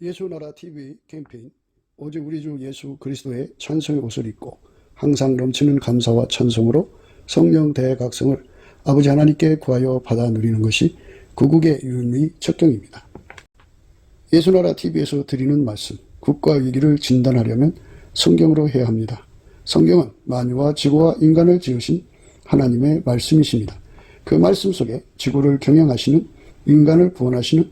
예수나라 TV 캠페인 오직 우리 주 예수 그리스도의 찬송의 옷을 입고 항상 넘치는 감사와 찬송으로 성령 대각성을 아버지 하나님께 구하여 받아 누리는 것이 구국의 유일의 척경입니다. 예수나라 TV에서 드리는 말씀, 국가 위기를 진단하려면 성경으로 해야 합니다. 성경은 만유와 지구와 인간을 지으신 하나님의 말씀이십니다. 그 말씀 속에 지구를 경영하시는, 인간을 구원하시는,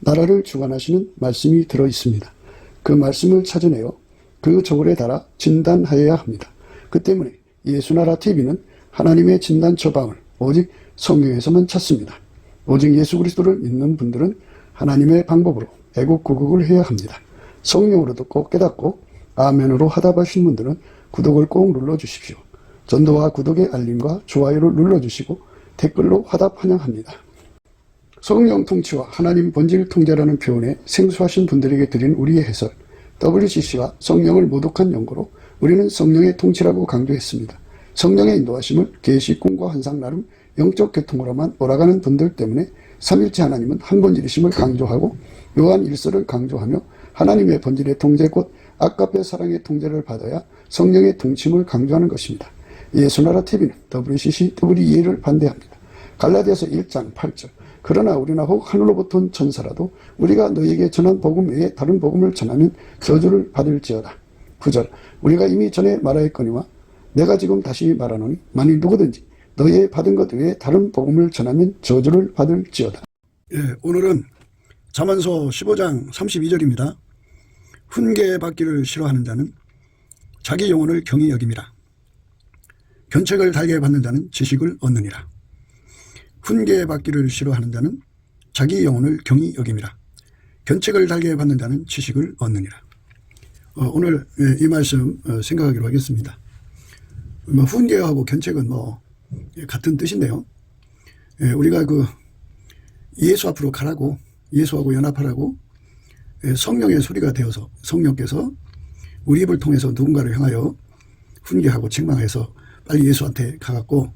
나라를 주관하시는 말씀이 들어있습니다. 그 말씀을 찾아내어 그 저울에 달아 진단하여야 합니다. 그 때문에 예수나라 TV는 하나님의 진단 처방을 오직 성경에서만 찾습니다. 오직 예수 그리스도를 믿는 분들은 하나님의 방법으로 애국구국을 해야 합니다. 성령으로 듣고 깨닫고 아멘으로 화답하신 분들은 구독을 꼭 눌러주십시오. 전도와 구독의 알림과 좋아요를 눌러주시고 댓글로 화답 환영합니다. 성령 통치와 하나님 본질 통제라는 표현에 생소하신 분들에게 드린 우리의 해설, WCC가 성령을 모독한 연고로 우리는 성령의 통치라고 강조했습니다. 성령의 인도하심을 계시, 꿈과 환상 나름 영적 계통으로만 몰아가는 분들 때문에 삼일체 하나님은 한 본질이심을 강조하고 요한 1서를 강조하며 하나님의 본질의 통제 곧 아까페 사랑의 통제를 받아야 성령의 통치임을 강조하는 것입니다. 예수나라 TV는 WCC, WEA를 반대합니다. 갈라디아서 1장 8절 그러나 우리나 혹 하늘로부터 온 천사라도 우리가 너희에게 전한 복음 외에 다른 복음을 전하면 저주를 받을지어다. 9절 우리가 이미 전에 말하였거니와 내가 지금 다시 말하노니 만일 누구든지 너희의 받은 것 외에 다른 복음을 전하면 저주를 받을지어다. 오늘은 잠언서 15장 32절입니다. 훈계받기를 싫어하는 자는 자기 영혼을 경히 여김이라. 견책을 달게 받는 자는 지식을 얻느니라. 훈계받기를 싫어하는 자는 자기 영혼을 경히 여김이라. 견책을 달게 받는 자는 지식을 얻느니라. 오늘 이 말씀 생각하기로 하겠습니다. 훈계하고 견책은 같은 뜻인데요. 우리가 예수 앞으로 가라고, 예수하고 연합하라고 성령의 소리가 되어서 성령께서 우리 입을 통해서 누군가를 향하여 훈계하고 책망해서 빨리 예수한테 가갖고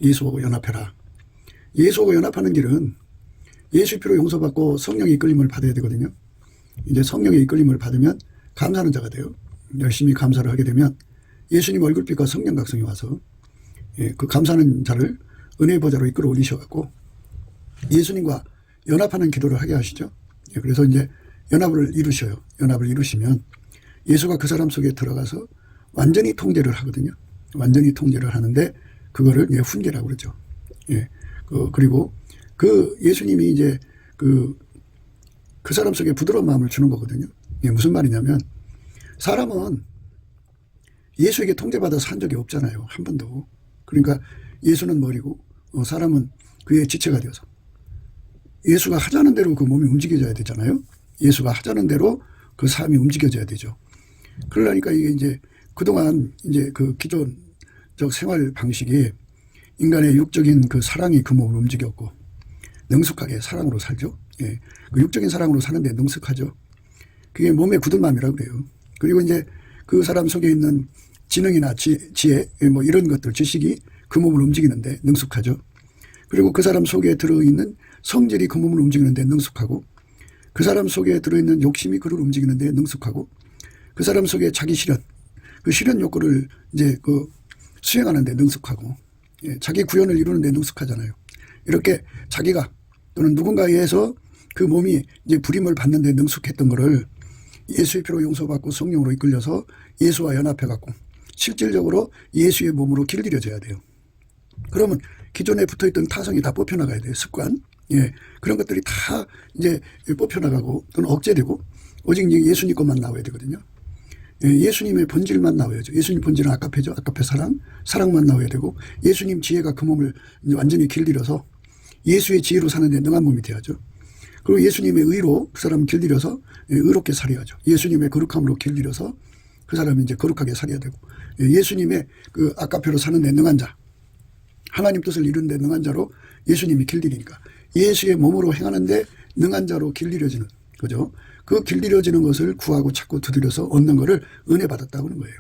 예수하고 연합해라. 예수하고 연합하는 길은 예수 피로 용서받고 성령의 이끌림을 받아야 되거든요. 이제 성령의 이끌림을 받으면 감사하는 자가 돼요. 열심히 감사를 하게 되면 예수님 얼굴빛과 성령 각성이 와서 그 감사하는 자를 은혜의 보좌로 이끌어 올리셔갖고 예수님과 연합하는 기도를 하게 하시죠. 그래서 이제 연합을 이루셔요. 연합을 이루시면 예수가 그 사람 속에 들어가서 완전히 통제를 하거든요. 완전히 통제를 하는데 그거를 훈계라고 그러죠. 그리고 그 예수님이 이제 그 사람 속에 부드러운 마음을 주는 거거든요. 무슨 말이냐면 사람은 예수에게 통제받아서 한 적이 없잖아요. 한 번도. 그러니까 예수는 머리고 사람은 그의 지체가 되어서 예수가 하자는 대로 그 몸이 움직여져야 되잖아요. 예수가 하자는 대로 그 삶이 움직여져야 되죠. 그러니까 이게 이제 그동안 이제 그 기존적 생활 방식이 인간의 육적인 그 사랑이 그 몸을 움직였고 능숙하게 사랑으로 살죠. 그 육적인 사랑으로 사는데 능숙하죠. 그게 몸의 굳은 마음이라고 그래요. 그리고 이제 그 사람 속에 있는 지능이나 지혜 이런 것들 지식이 그 몸을 움직이는데 능숙하죠. 그리고 그 사람 속에 들어있는 성질이 그 몸을 움직이는데 능숙하고 그 사람 속에 들어있는 욕심이 그를 움직이는데 능숙하고 그 사람 속에 자기 실현, 그 실현 욕구를 이제 수행하는데 능숙하고 자기 구현을 이루는데 능숙하잖아요. 이렇게 자기가 또는 누군가에 의해서 그 몸이 이제 부림을 받는데 능숙했던 거를 예수의 피로 용서받고 성령으로 이끌려서 예수와 연합해갖고 실질적으로 예수의 몸으로 길들여져야 돼요. 그러면 기존에 붙어있던 타성이 다 뽑혀나가야 돼요. 습관. 그런 것들이 다 이제 뽑혀나가고 또는 억제되고 오직 이제 예수님 것만 나와야 되거든요. 예수님의 본질만 나와야죠. 예수님 본질은 아까페죠. 아까페 사랑만 나와야 되고 예수님 지혜가 그 몸을 완전히 길들여서 예수의 지혜로 사는데 능한 몸이 돼야죠. 그리고 예수님의 의로 그 사람을 길들여서 의롭게 살아야죠. 예수님의 거룩함으로 길들여서 그 사람이 이제 거룩하게 살아야 되고 예수님의 그 아까페로 사는데 능한 자, 하나님 뜻을 이루는데 능한 자로 예수님이 길들이니까 예수의 몸으로 행하는데 능한 자로 길들여지는 거죠. 그 길들여지는 것을 구하고 찾고 두드려서 얻는 것을 은혜 받았다고 하는 거예요.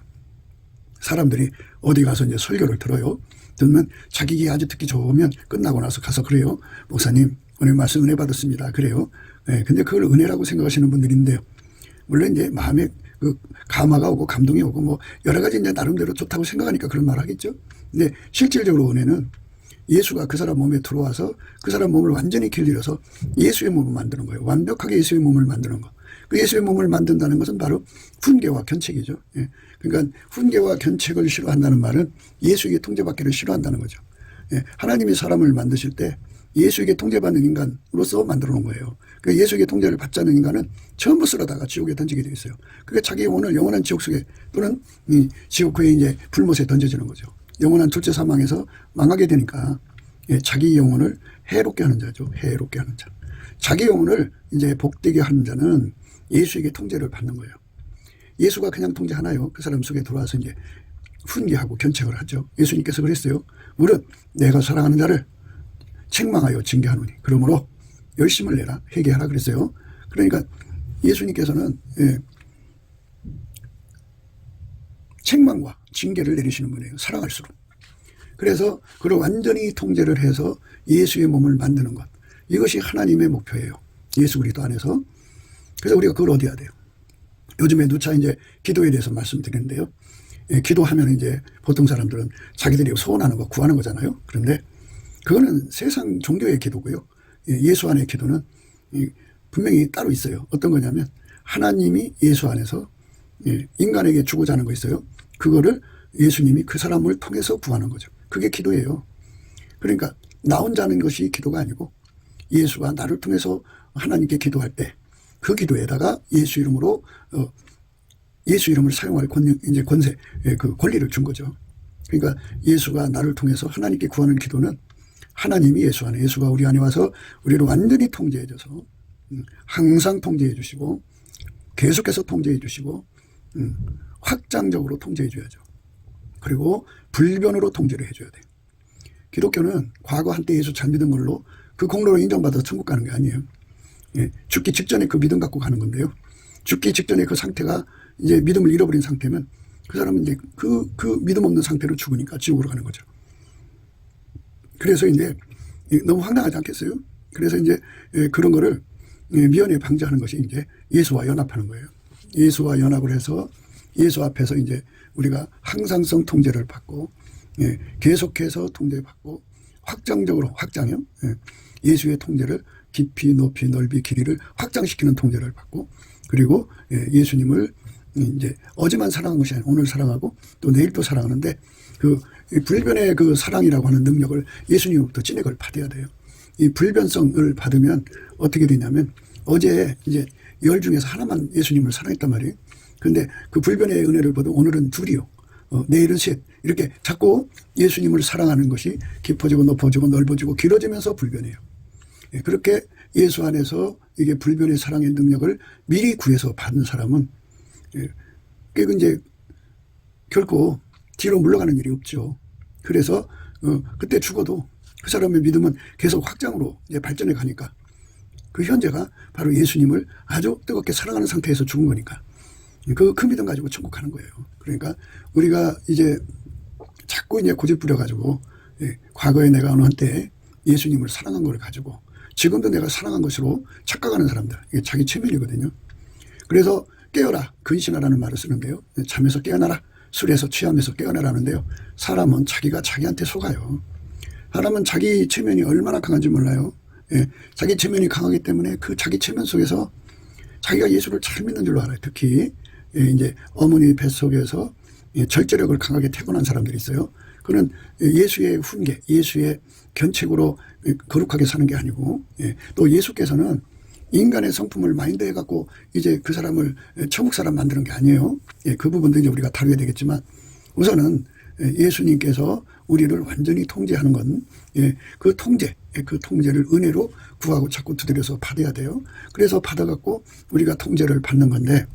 사람들이 어디 가서 이제 설교를 들어요. 들으면 자기 귀에 아주 듣기 좋으면 끝나고 나서 가서 그래요. 목사님 오늘 말씀 은혜 받았습니다. 그래요. 근데 그걸 은혜라고 생각하시는 분들이 있는데요. 물론 이제 마음에 그 감화가 오고 감동이 오고 뭐 여러 가지 이제 나름대로 좋다고 생각하니까 그런 말 하겠죠. 근데 실질적으로 은혜는 예수가 그 사람 몸에 들어와서 그 사람 몸을 완전히 길들여서 예수의 몸을 만드는 거예요. 완벽하게 예수의 몸을 만드는 거. 그 예수의 몸을 만든다는 것은 바로 훈계와 견책이죠. 예. 그러니까 훈계와 견책을 싫어한다는 말은 예수에게 통제받기를 싫어한다는 거죠. 예. 하나님이 사람을 만드실 때 예수에게 통제받는 인간으로서 만들어 놓은 거예요. 그 예수에게 통제를 받지 않는 인간은 전부 쓸어다가 지옥에 던지게 되어 있어요. 그게 자기 영혼을 영원한 지옥 속에 또는 지옥후에 이제 불못에 던져지는 거죠. 영원한 둘째 사망에서 망하게 되니까 예, 자기 영혼을 해롭게 하는 자죠. 해롭게 하는 자. 자기 영혼을 이제 복되게 하는 자는 예수에게 통제를 받는 거예요. 예수가 그냥 통제하나요? 그 사람 속에 들어와서 이제 훈계하고 견책을 하죠. 예수님께서 그랬어요. 물은 내가 사랑하는 자를 책망하여 징계하노니 그러므로 열심을 내라 회개하라 그랬어요. 그러니까 예수님께서는 예, 책망과 징계를 내리시는 분이에요. 사랑할수록. 그래서 그걸 완전히 통제를 해서 예수의 몸을 만드는 것. 이것이 하나님의 목표예요. 예수 그리스도 안에서. 그래서 우리가 그걸 어디 해야 돼요? 요즘에 누차 이제 기도에 대해서 말씀드리는데요. 예, 기도하면 이제 보통 사람들은 자기들이 소원하는 거 구하는 거잖아요. 그런데 그거는 세상 종교의 기도고요. 예, 예수 안의 기도는 분명히 따로 있어요. 어떤 거냐면 하나님이 예수 안에서 예, 인간에게 주고자 하는 거 있어요. 그거를 예수님이 그 사람을 통해서 구하는 거죠. 그게 기도예요. 그러니까 나 혼자 하는 것이 기도가 아니고 예수가 나를 통해서 하나님께 기도할 때 그 기도에다가 예수 이름으로 예수 이름을 사용할 권세, 그 권리를 준 거죠. 그러니까 예수가 나를 통해서 하나님께 구하는 기도는 하나님이 예수 안에, 예수가 우리 안에 와서 우리를 완전히 통제해 줘서 항상 통제해 주시고 계속해서 통제해 주시고 확장적으로 통제해 줘야죠. 그리고 불변으로 통제를 해줘야 돼요. 기독교는 과거 한때 예수 잘 믿은 걸로 그 공로로 인정받아서 천국 가는 게 아니에요. 예, 죽기 직전에 그 믿음 갖고 가는 건데요. 죽기 직전에 그 상태가 이제 믿음을 잃어버린 상태면 그 사람은 이제 그 믿음 없는 상태로 죽으니까 지옥으로 가는 거죠. 그래서 이제 너무 황당하지 않겠어요? 그래서 이제 그런 거를 미연에 방지하는 것이 이제 예수와 연합하는 거예요. 예수와 연합을 해서 예수 앞에서 이제 우리가 항상성 통제를 받고 예, 계속해서 통제받고 확장적으로 확장이요. 예, 예수의 통제를 깊이 높이 넓이 길이를 확장시키는 통제를 받고 그리고 예, 예수님을 이제 어제만 사랑한 것이 아니라 오늘 사랑하고 또 내일 또 사랑하는데 그 불변의 그 사랑이라고 하는 능력을 예수님으로부터 진액을 받아야 돼요. 이 불변성을 받으면 어떻게 되냐면 어제 이제 10 중에서 하나만 예수님을 사랑했단 말이에요. 근데 그 불변의 은혜를 보도 오늘은 2이요. 내일은 3. 이렇게 자꾸 예수님을 사랑하는 것이 깊어지고 높아지고 넓어지고 길어지면서 불변해요. 예, 그렇게 예수 안에서 이게 불변의 사랑의 능력을 미리 구해서 받는 사람은 예, 그 이제 결코 뒤로 물러가는 일이 없죠. 그래서 그때 죽어도 그 사람의 믿음은 계속 확장으로 이제 발전해 가니까 그 현재가 바로 예수님을 아주 뜨겁게 사랑하는 상태에서 죽은 거니까 그 믿음 가지고 천국 가는 거예요. 그러니까 우리가 이제 자꾸 이제 고집 부려가지고 예, 과거에 내가 어느 한때 예수님을 사랑한 걸 가지고 지금도 내가 사랑한 것으로 착각하는 사람들 이게 자기 체면이거든요. 그래서 깨어라 근신하라는 말을 쓰는데요. 잠에서 깨어나라 술에서 취함에서 깨어나라는데요. 사람은 자기가 자기한테 속아요. 사람은 자기 체면이 얼마나 강한지 몰라요. 예, 자기 체면이 강하기 때문에 그 자기 체면 속에서 자기가 예수를 잘 믿는 줄로 알아요. 특히 예, 이제 어머니 뱃속에서 예, 절제력을 강하게 태어난 사람들이 있어요. 그는 예수의 훈계, 예수의 견책으로 거룩하게 사는 게 아니고 예, 또 예수께서는 인간의 성품을 마인드해 갖고 이제 그 사람을 천국 사람 만드는 게 아니에요. 예, 그 부분도 이제 우리가 다루게 되겠지만 우선은 예수님께서 우리를 완전히 통제하는 건 예, 그 통제를 은혜로 구하고 자꾸 두드려서 받아야 돼요. 그래서 받아갖고 우리가 통제를 받는 건데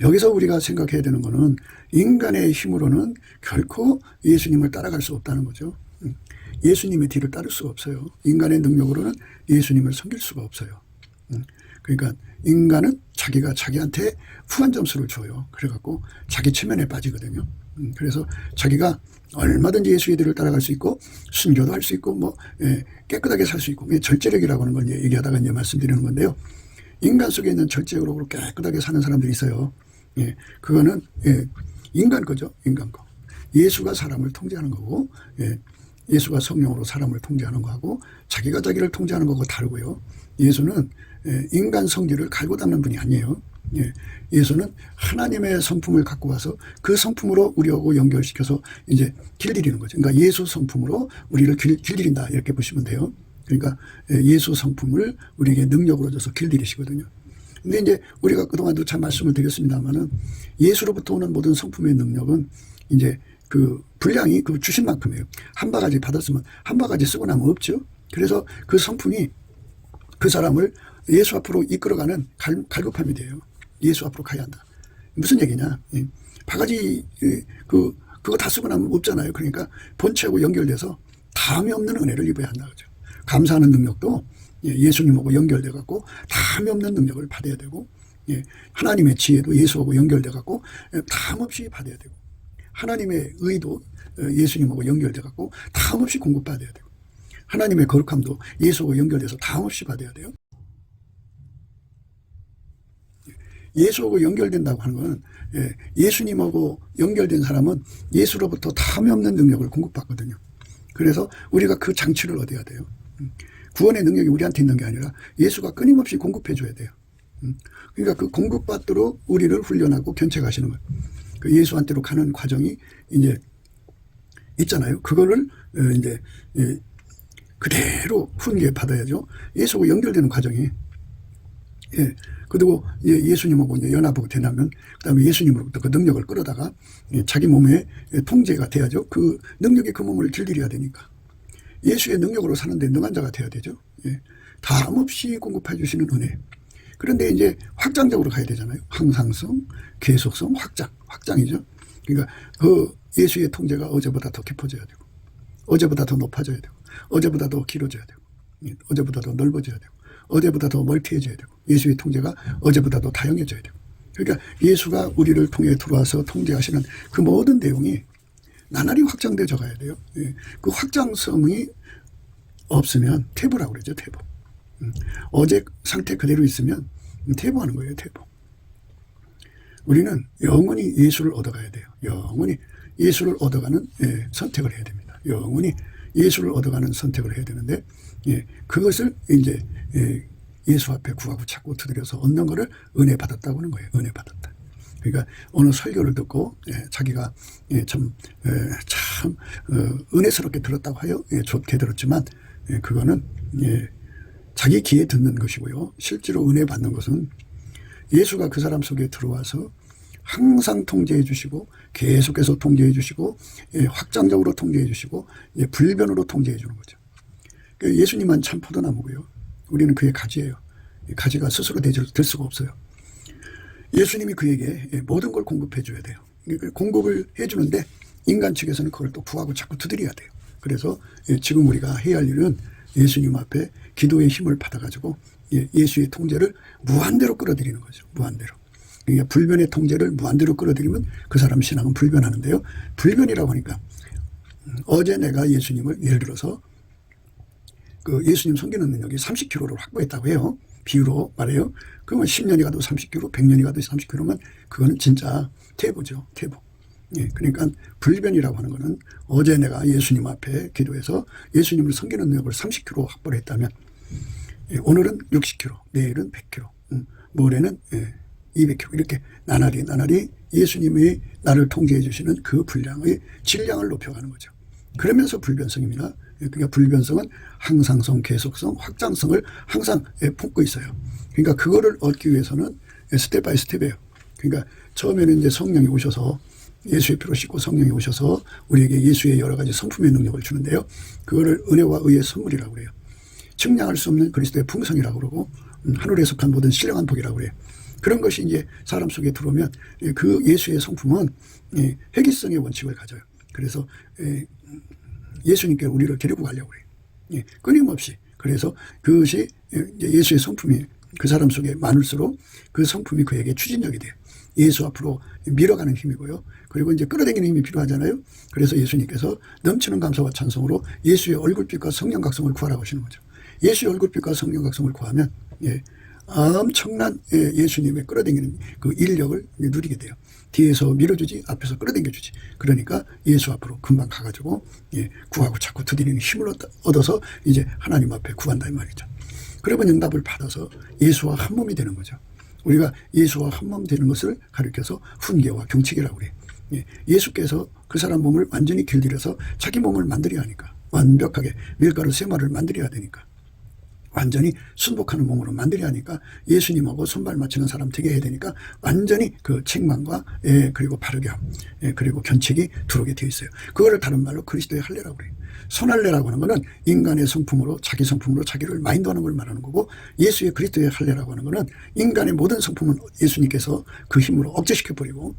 여기서 우리가 생각해야 되는 거는 인간의 힘으로는 결코 예수님을 따라갈 수 없다는 거죠. 예수님의 뒤를 따를 수가 없어요. 인간의 능력으로는 예수님을 섬길 수가 없어요. 그러니까 인간은 자기가 자기한테 후한 점수를 줘요. 그래갖고 자기 체면에 빠지거든요. 그래서 자기가 얼마든지 예수의 뒤를 따라갈 수 있고 순교도 할 수 있고 뭐 깨끗하게 살 수 있고 절제력이라고 하는 걸 얘기하다가 이제 말씀드리는 건데요. 인간 속에 있는 절제적으로 깨끗하게 사는 사람들이 있어요. 예, 그거는 인간 거죠. 인간 거. 예수가 사람을 통제하는 거고, 예수가 성령으로 사람을 통제하는 거하고 자기가 자기를 통제하는 거하고 다르고요. 예수는 인간 성질을 갈고 닦는 분이 아니에요. 예수는 하나님의 성품을 갖고 와서 그 성품으로 우리하고 연결시켜서 이제 길들이는 거죠. 그러니까 예수 성품으로 우리를 길들인다 이렇게 보시면 돼요. 그러니까 예수 성품을 우리에게 능력으로 줘서 길들이시거든요. 근데 이제 우리가 그동안도 참 말씀을 드렸습니다만은 예수로부터 오는 모든 성품의 능력은 이제 그 분량이 그 주신 만큼이에요. 한 바가지 받았으면 한 바가지 쓰고 나면 없죠. 그래서 그 성품이 그 사람을 예수 앞으로 이끌어가는 갈급함이 돼요. 예수 앞으로 가야 한다. 무슨 얘기냐? 바가지 그거 다 쓰고 나면 없잖아요. 그러니까 본체하고 연결돼서 다음이 없는 은혜를 입어야 한다 그죠. 감사하는 능력도 예수님하고 연결돼 갖고 다음이 없는 능력을 받아야 되고, 하나님의 지혜도 예수하고 연결돼 갖고 다음 없이 받아야 되고, 하나님의 의도 예수님하고 연결돼 갖고 다음 없이 공급받아야 되고, 하나님의 거룩함도 예수하고 연결돼서 다음 없이 받아야 돼요. 예수하고 연결된다고 하는 건 예수님하고 연결된 사람은 예수로부터 다음이 없는 능력을 공급받거든요. 그래서 우리가 그 장치를 얻어야 돼요. 구원의 능력이 우리한테 있는 게 아니라 예수가 끊임없이 공급해 줘야 돼요. 그러니까 그 공급받도록 우리를 훈련하고 견책하시는 거예요. 그 예수한테로 가는 과정이 이제 있잖아요. 그거를 이제 그대로 훈계 받아야죠. 예수하고 연결되는 과정이. 그리고 예수님하고 이제 연합하고 되려면 그다음에 예수님으로부터 그 능력을 끌어다가 자기 몸에 통제가 돼야죠. 그 능력이 그 몸을 길들여야 되니까. 예수의 능력으로 사는데 능한 자가 돼야 되죠. 다음 없이 공급해 주시는 은혜. 그런데 이제 확장적으로 가야 되잖아요. 항상성, 계속성, 확장이죠. 그러니까 그 예수의 통제가 어제보다 더 깊어져야 되고, 어제보다 더 높아져야 되고, 어제보다 더 길어져야 되고, 어제보다 더 넓어져야 되고, 어제보다 더 멀티해져야 되고, 예수의 통제가 어제보다 더 다양해져야 되고. 그러니까 예수가 우리를 통해 들어와서 통제하시는 그 모든 내용이 나날이 확장되어 가야 돼요. 그 확장성이 없으면 퇴보라고 그러죠. 퇴보. 어제 상태 그대로 있으면 퇴보하는 거예요. 퇴보. 우리는 영원히 예수를 얻어가야 돼요. 영원히 예수를 얻어가는 선택을 해야 됩니다. 영원히 예수를 얻어가는 선택을 해야 되는데, 그것을 이제 예수 앞에 구하고 찾고 두드려서 얻는 거를 은혜 받았다고 하는 거예요. 은혜 받았다. 그러니까 어느 설교를 듣고 자기가 참 은혜스럽게 들었다고 하여 좋게 들었지만, 그거는 자기 귀에 듣는 것이고요. 실제로 은혜 받는 것은 예수가 그 사람 속에 들어와서 항상 통제해 주시고, 계속해서 통제해 주시고, 확장적으로 통제해 주시고, 불변으로 통제해 주는 거죠. 예수님은 참 포도나무고요. 우리는 그의 가지예요. 가지가 스스로 될 수가 없어요. 예수님이 그에게 모든 걸 공급해 줘야 돼요. 공급을 해 주는데 인간 측에서는 그걸 또 구하고 자꾸 두드려야 돼요. 그래서 지금 우리가 해야 할 일은 예수님 앞에 기도의 힘을 받아가지고 예수의 통제를 무한대로 끌어들이는 거죠. 무한대로. 그러니까 불변의 통제를 무한대로 끌어들이면 그 사람 신앙은 불변하는데요. 불변이라고 하니까 어제 내가 예수님을 예를 들어서 그 예수님 섬기는 능력이 30kg를 확보했다고 해요. 비유로 말해요. 그러면 10년이 가도 30kg, 100년이 가도 30kg면 그거는 진짜 퇴보죠. 퇴보. 그러니까 불변이라고 하는 거는 어제 내가 예수님 앞에 기도해서 예수님을 섬기는 능력을 30kg 확보를 했다면 오늘은 60kg, 내일은 100kg, 모레는 200kg 이렇게 나날이 예수님이 나를 통제해 주시는 그 분량의 질량을 높여가는 거죠. 그러면서 불변성입니다. 그러니까 불변성은 항상성, 계속성, 확장성을 항상 품고 있어요. 그러니까 그거를 얻기 위해서는 스텝 바이 스텝이에요. 그러니까 처음에는 이제 성령이 오셔서 예수의 피로 씻고 성령이 오셔서 우리에게 예수의 여러 가지 성품의 능력을 주는데요. 그거를 은혜와 의의 선물이라고 그래요. 측량할 수 없는 그리스도의 풍성이라고 그러고 하늘에 속한 모든 신령한 복이라고 그래요. 그런 것이 이제 사람 속에 들어오면 그 예수의 성품은 회기성의 원칙을 가져요. 그래서 예수님께 우리를 데리고 가려고 해요. 끊임없이. 그래서 그것이 예수의 성품이 그 사람 속에 많을수록 그 성품이 그에게 추진력이 돼요. 예수 앞으로 밀어가는 힘이고요. 그리고 이제 끌어당기는 힘이 필요하잖아요. 그래서 예수님께서 넘치는 감사와 찬송으로 예수의 얼굴빛과 성령 각성을 구하라고 하시는 거죠. 예수의 얼굴빛과 성령 각성을 구하면 엄청난 예수님의 끌어당기는 그 인력을 누리게 돼요. 뒤에서 밀어주지 앞에서 끌어당겨주지. 그러니까 예수 앞으로 금방 가가지고 구하고 자꾸 두드리는 힘을 얻어서 이제 하나님 앞에 구한다 이 말이죠. 그러면 응답을 받아서 예수와 한 몸이 되는 거죠. 우리가 예수와 한 몸 되는 것을 가리켜서 훈계와 경책이라고 그래요. 예수께서 그 사람 몸을 완전히 길들여서 자기 몸을 만들어야 하니까, 완벽하게 밀가루 세마를 만들어야 되니까, 완전히 순복하는 몸으로 만들어야 하니까 예수님하고 손발 맞추는 사람 되게 해야 되니까 완전히 그 책망과 그리고 바르게 함 그리고 견책이 들어오게 되어 있어요. 그거를 다른 말로 그리스도의 할례라고 그래요. 손할례라고 하는 거는 인간의 성품으로 자기 성품으로 자기를 마인드하는 걸 말하는 거고, 예수의 그리스도의 할례라고 하는 거는 인간의 모든 성품은 예수님께서 그 힘으로 억제시켜버리고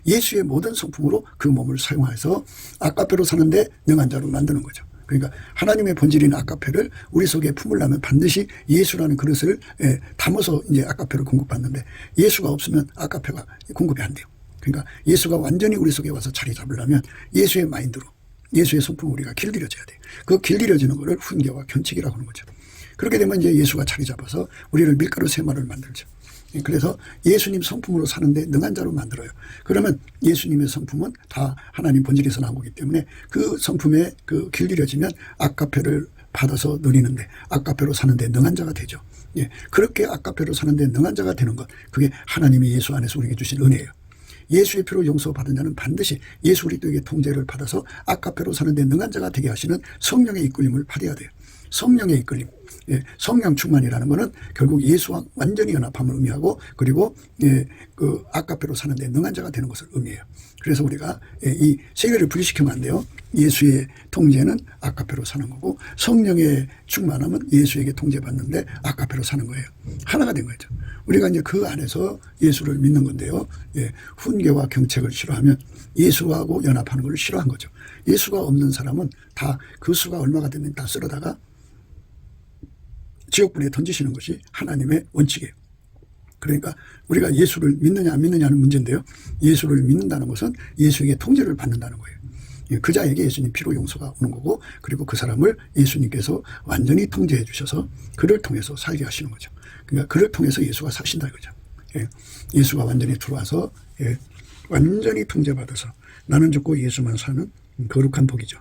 예수의 모든 성품으로 그 몸을 사용해서 아까페로 사는데 능한 자로 만드는 거죠. 그러니까 하나님의 본질인 아까페를 우리 속에 품으려면 반드시 예수라는 그릇을 담아서 이제 아까페를 공급받는데, 예수가 없으면 아까페가 공급이 안 돼요. 그러니까 예수가 완전히 우리 속에 와서 자리 잡으려면 예수의 마인드로 예수의 성품을 우리가 길들여져야 돼요. 그 길들여지는 것을 훈계와 견책이라고 하는 거죠. 그렇게 되면 이제 예수가 자리 잡아서 우리를 밀가루 세마를 만들죠. 그래서 예수님 성품으로 사는데 능한 자로 만들어요. 그러면 예수님의 성품은 다 하나님 본질에서 나온 거기 때문에 그 성품에 그 길들여지면 아까페를 받아서 누리는데 아까페로 사는데 능한 자가 되죠. 그렇게 아까페로 사는데 능한 자가 되는 것, 그게 하나님이 예수 안에서 우리에게 주신 은혜예요. 예수의 피로 용서받은 자는 반드시 예수 그리스도에게 통제를 받아서 아까페로 사는데 능한 자가 되게 하시는 성령의 이끌림을 받아야 돼요. 성령의 이끌림, 성령 충만이라는 것은 결국 예수와 완전히 연합함을 의미하고, 그리고 그 아까페로 사는데 능한 자가 되는 것을 의미해요. 그래서 우리가 이 세 개를 분리시키면 안 돼요. 예수의 통제는 아까페로 사는 거고, 성령의 충만함은 예수에게 통제받는데 아까페로 사는 거예요. 하나가 된 거죠. 우리가 이제 그 안에서 예수를 믿는 건데요. 훈계와 경책을 싫어하면 예수하고 연합하는 걸 싫어한 거죠. 예수가 없는 사람은 다 그 수가 얼마가 되면 다 쓸어다가 지옥불에 던지시는 것이 하나님의 원칙이에요. 그러니까 우리가 예수를 믿느냐 안 믿느냐는 문제인데요. 예수를 믿는다는 것은 예수에게 통제를 받는다는 거예요. 그 자에게 예수님 피로 용서가 오는 거고, 그리고 그 사람을 예수님께서 완전히 통제해 주셔서 그를 통해서 살게 하시는 거죠. 그러니까 그를 통해서 예수가 사신다 이거죠. 예수가 완전히 들어와서 완전히 통제받아서 나는 죽고 예수만 사는 거룩한 복이죠.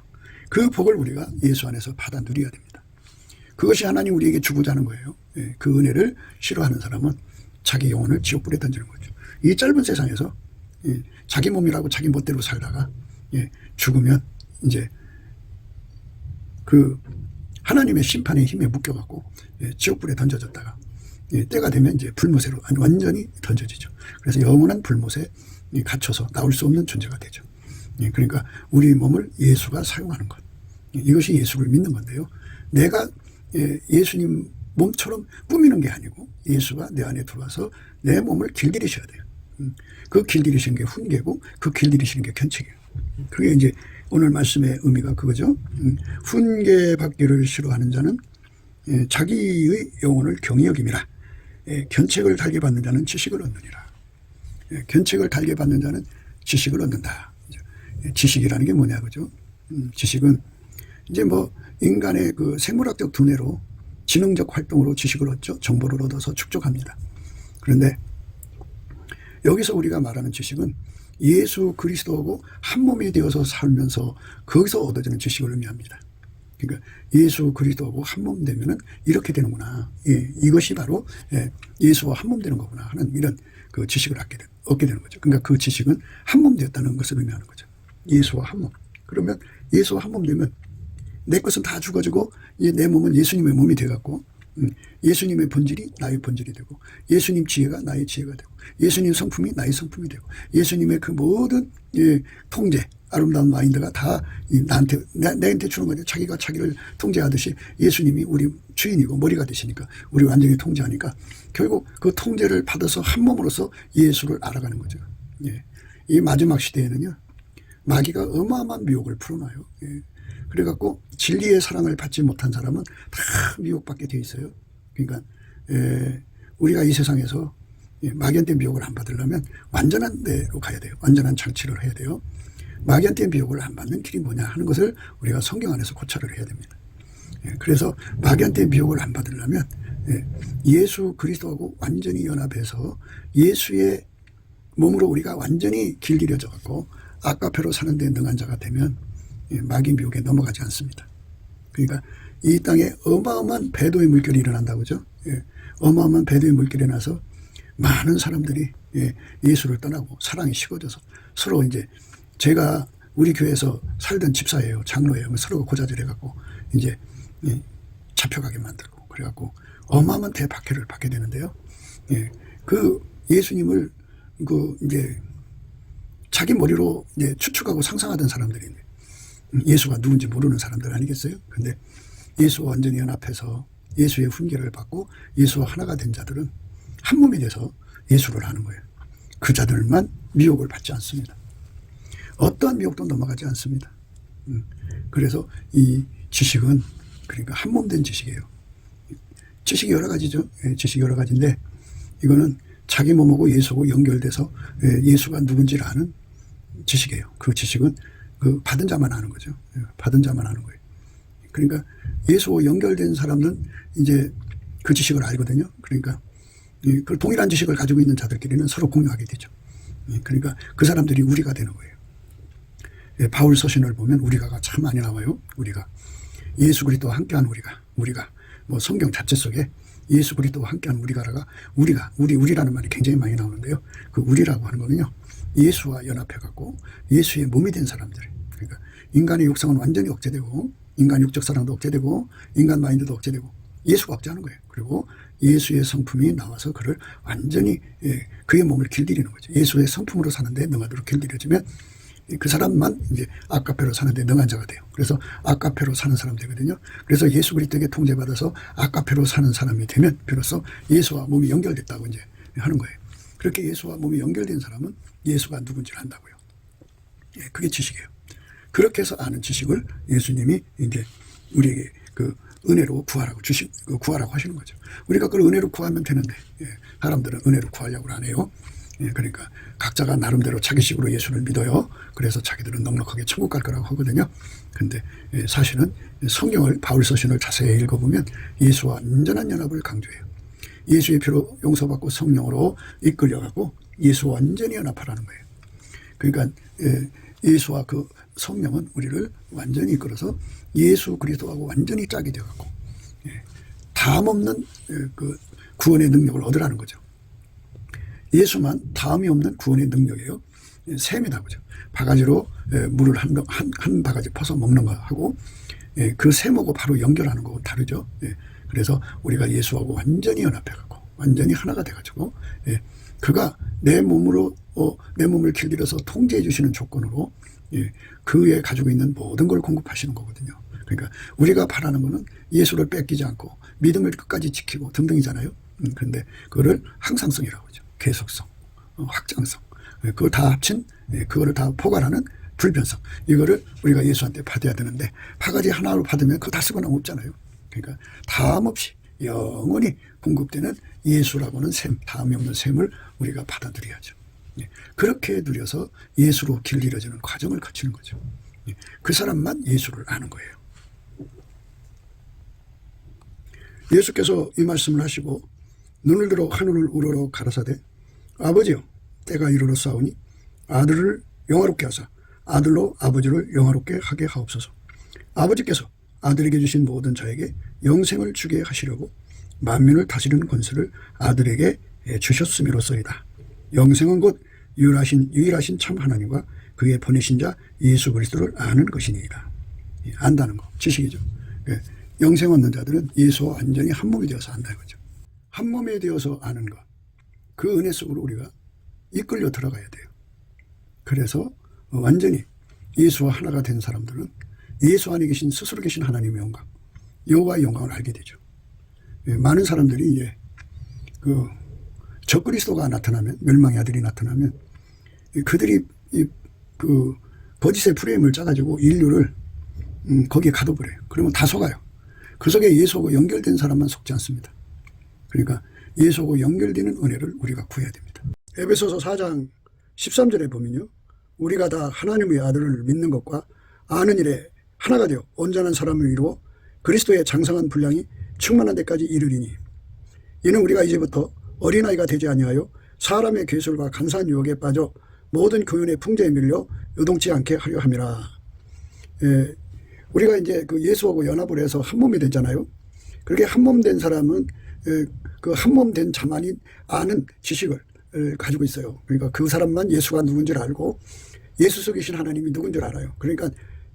그 복을 우리가 예수 안에서 받아 누려야 됩니다. 그것이 하나님 우리에게 주고자 하는 거예요. 그 은혜를 싫어하는 사람은 자기 영혼을 지옥불에 던지는 거죠. 이 짧은 세상에서 자기 몸이라고 자기 멋대로 살다가 죽으면 이제 그 하나님의 심판의 힘에 묶여갖고 지옥불에 던져졌다가 때가 되면 이제 불못으로 완전히 던져지죠. 그래서 영원한 불못에 갇혀서 나올 수 없는 존재가 되죠. 그러니까 우리 몸을 예수가 사용하는 것, 이것이 예수를 믿는 건데요. 내가 예수님 몸처럼 꾸미는 게 아니고 예수가 내 안에 들어와서 내 몸을 길들이셔야 돼요. 그 길들이시는 게 훈계고 그 길들이시는 게 견책이에요. 그게 이제 오늘 말씀의 의미가 그거죠. 훈계받기를 싫어하는 자는 자기의 영혼을 경히 여김이라. 견책을 달게 받는 자는 지식을 얻느니라. 견책을 달게 받는 자는 지식을 얻는다. 지식이라는 게 뭐냐 그죠? 지식은 이제 뭐 인간의 그 생물학적 두뇌로 지능적 활동으로 지식을 얻죠. 정보를 얻어서 축적합니다. 그런데 여기서 우리가 말하는 지식은 예수 그리스도하고 한 몸이 되어서 살면서 거기서 얻어지는 지식을 의미합니다. 그러니까 예수 그리스도하고 한 몸 되면은 이렇게 되는구나. 이것이 바로 예수와 한 몸 되는 거구나 하는 이런 그 지식을 얻게 되는 거죠. 그러니까 그 지식은 한 몸 되었다는 것을 의미하는 거죠. 예수와 한 몸. 그러면 예수와 한 몸 되면 내 것은 다 죽어지고 내 몸은 예수님의 몸이 되어갖고 예수님의 본질이 나의 본질이 되고, 예수님 지혜가 나의 지혜가 되고, 예수님 성품이 나의 성품이 되고, 예수님의 그 모든 통제, 아름다운 마인드가 다 내한테 주는 거죠. 자기가 자기를 통제하듯이 예수님이 우리 주인이고 머리가 되시니까 우리 완전히 통제하니까 결국 그 통제를 받아서 한 몸으로서 예수를 알아가는 거죠. 이 마지막 시대에는요, 마귀가 어마어마한 미혹을 풀어놔요. 그래갖고 진리의 사랑을 받지 못한 사람은 다 미혹받게 돼 있어요. 그러니까 우리가 이 세상에서 마귀한테 미혹을 안 받으려면 완전한 데로 가야 돼요. 완전한 장치를 해야 돼요. 마귀한테 미혹을 안 받는 길이 뭐냐 하는 것을 우리가 성경 안에서 고찰을 해야 됩니다. 그래서 마귀한테 미혹을 안 받으려면 예수 그리스도하고 완전히 연합해서 예수의 몸으로 우리가 완전히 길들여져 갖고 아까페로 사는 데 능한 자가 되면 마귀 미혹에 넘어가지 않습니다. 그러니까 이 땅에 어마어마한 배도의 물결이 일어난다고 그죠? 어마어마한 배도의 물결이 나서 많은 사람들이 예수를 떠나고 사랑이 식어져서 서로 이제 제가 우리 교회에서 살던 집사예요. 장로예요. 서로 고자질해갖고 이제 잡혀가게 만들고 그래갖고 어마어마한 대박해를 받게 되는데요. 그 예수님을 이제 자기 머리로 이제 추측하고 상상하던 사람들이 예수가 누군지 모르는 사람들 아니겠어요? 근데 예수와 완전히 연합해서 예수의 훈계를 받고 예수와 하나가 된 자들은 한 몸이 돼서 예수를 아는 거예요. 그 자들만 미혹을 받지 않습니다. 어떠한 미혹도 넘어가지 않습니다. 그래서 이 지식은 그러니까 한 몸 된 지식이에요. 지식이 여러 가지죠. 지식이 여러 가지인데 이거는 자기 몸하고 예수하고 연결돼서 예수가 누군지를 아는 지식이에요. 그 지식은 그 받은 자만 아는 거죠. 받은 자만 아는 거예요. 그러니까 예수와 연결된 사람은 이제 그 지식을 알거든요. 그러니까 그 동일한 지식을 가지고 있는 자들끼리는 서로 공유하게 되죠. 그러니까 그 사람들이 우리가 되는 거예요. 바울 서신을 보면 우리가가 참 많이 나와요. 우리가 예수 그리스도와 함께한 우리가 뭐 성경 자체 속에 예수 그리스도와 함께한 우리라는 말이 굉장히 많이 나오는데요. 그 우리라고 하는 거는요. 예수와 연합해갖고 예수의 몸이 된 사람들. 그러니까 인간의 육성은 완전히 억제되고 인간 육적 사랑도 억제되고 인간 마인드도 억제되고 예수가 억제하는 거예요. 그리고 예수의 성품이 나와서 그를 완전히 그의 몸을 길들이는 거죠. 예수의 성품으로 사는데 능하도록 길들여지면 그 사람만 이제 아까페로 사는데 능한 자가 돼요. 그래서 아까페로 사는 사람 되거든요. 그래서 예수 그리스도에게 통제받아서 아까페로 사는 사람이 되면 비로소 예수와 몸이 연결됐다고 이제 하는 거예요. 그렇게 예수와 몸이 연결된 사람은 예수가 누군지를 안다고요. 그게 지식이에요. 그렇게 해서 아는 지식을 예수님이 이제 우리에게 그 은혜로 구하라고 하시는 거죠. 우리가 그걸 은혜로 구하면 되는데 사람들은 은혜로 구하려고 안 해요. 그러니까 각자가 나름대로 자기식으로 예수를 믿어요. 그래서 자기들은 넉넉하게 천국 갈 거라고 하거든요. 근데 사실은 성경을 바울 서신을 자세히 읽어보면 예수와 완전한 연합을 강조해요. 예수의 피로 용서받고 성령으로 이끌려가고 예수와 완전히 연합하라는 거예요. 그러니까 예수와 그 성령은 우리를 완전히 이끌어서 예수 그리스도하고 완전히 짝이 되어가고 다음 없는 그 구원의 능력을 얻으라는 거죠. 예수만 다음이 없는 구원의 능력이에요. 샘이다 보죠. 바가지로 물을 한 바가지 퍼서 먹는 거하고 그 샘하고 바로 연결하는 거하고 다르죠. 그래서 우리가 예수하고 완전히 연합해가고 완전히 하나가 돼가지고 그가 내 몸을 길들여서 통제해 주시는 조건으로 그에 가지고 있는 모든 걸 공급하시는 거거든요. 그러니까 우리가 바라는 거는 예수를 뺏기지 않고 믿음을 끝까지 지키고 등등이잖아요. 그런데 그거를 항상성이라고 하죠. 계속성, 확장성, 그걸 다 합친, 그거를 다 포괄하는 불변성. 이거를 우리가 예수한테 받아야 되는데 바가지 하나로 받으면 그거 다 쓰고 남없잖아요. 그러니까 다음 없이 영원히 공급되는 예수라고는 샘, 다음이 없는 샘을 우리가 받아들여야죠. 그렇게 누려서 예수로 길들여지는 과정을 거치는 거죠. 그 사람만 예수를 아는 거예요. 예수께서 이 말씀을 하시고 눈을 들어 하늘을 우러러 가라사대 아버지여 때가 이르렀사오니 아들을 영화롭게 하사 아들로 아버지를 영화롭게 하게 하옵소서. 아버지께서 아들에게 주신 모든 자에게 영생을 주게 하시려고 만민을 다스리는 권세를 아들에게 주셨음이로소이다. 영생은 곧 유일하신 참 하나님과 그의 보내신 자 예수 그리스도를 아는 것이니이다. 안다는 거 지식이죠. 영생 얻는 자들은 예수와 완전히 한 몸이 되어서 안다는 거죠. 한 몸이 되어서 아는 것, 그 은혜 속으로 우리가 이끌려 들어가야 돼요. 그래서 완전히 예수와 하나가 된 사람들은 예수 안에 계신 스스로 계신 하나님의 영광, 여호와의 영광을 알게 되죠. 많은 사람들이 이제 그 적그리스도가 나타나면, 멸망의 아들이 나타나면 그들이 그 거짓의 프레임을 짜가지고 인류를 거기에 가둬버려요. 그러면 다 속아요. 그 속에 예수하고 연결된 사람만 속지 않습니다. 그러니까 예수하고 연결되는 은혜를 우리가 구해야 됩니다. 에베소서 4장 13절에 보면요. 우리가 다 하나님의 아들을 믿는 것과 아는 일에 하나가 되어 온전한 사람을 이루어 그리스도의 장성한 분량이 충만한 데까지 이르리니 이는 우리가 이제부터 어린아이가 되지 아니하여 사람의 괴술과 간사한 유혹에 빠져 모든 교훈의 풍조에 밀려 요동치 않게 하려 함이라. 예, 우리가 이제 그 예수하고 연합을 해서 한 몸이 됐잖아요. 그렇게 한 몸 된 사람은 그 한 몸 된 자만이 아는 지식을 가지고 있어요. 그러니까 그 사람만 예수가 누군 줄 알고 예수 속에 계신 하나님이 누군 줄 알아요. 그러니까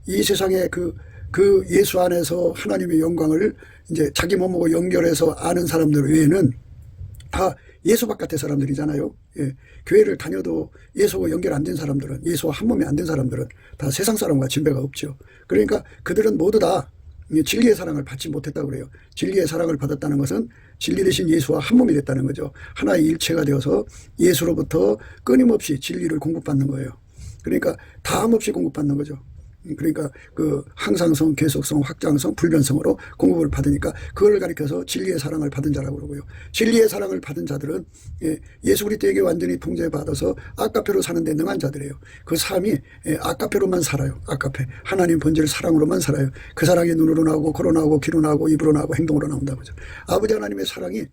이 세상에 그 예수 안에서 하나님의 영광을 이제 자기 몸하고 연결해서 아는 사람들 외에는 다 예수 바깥의 사람들이잖아요. 예. 교회를 다녀도 예수와 연결 안 된 사람들은, 예수와 한 몸이 안 된 사람들은 다 세상 사람과 진배가 없죠. 그러니까 그들은 모두 다 진리의 사랑을 받지 못했다고 그래요. 진리의 사랑을 받았다는 것은 진리 대신 예수와 한 몸이 됐다는 거죠. 하나의 일체가 되어서 예수로부터 끊임없이 진리를 공급받는 거예요. 그러니까 다함 없이 공급받는 거죠. 그러니까 그 항상성, 계속성, 확장성, 불변성으로 공급을 받으니까 그걸 가리켜서 진리의 사랑을 받은 자라고 그러고요. 진리의 사랑을 받은 자들은 예수 그리스도에게 완전히 통제받아서 아까페로 사는 데 능한 자들이에요. 그 삶이 아까페로만 살아요. 아까페. 하나님 본질 사랑으로만 살아요. 그 사랑이 눈으로 나오고 코로 나오고 귀로 나오고 입으로 나오고 행동으로 나온다고 하죠. 아버지 하나님의 사랑이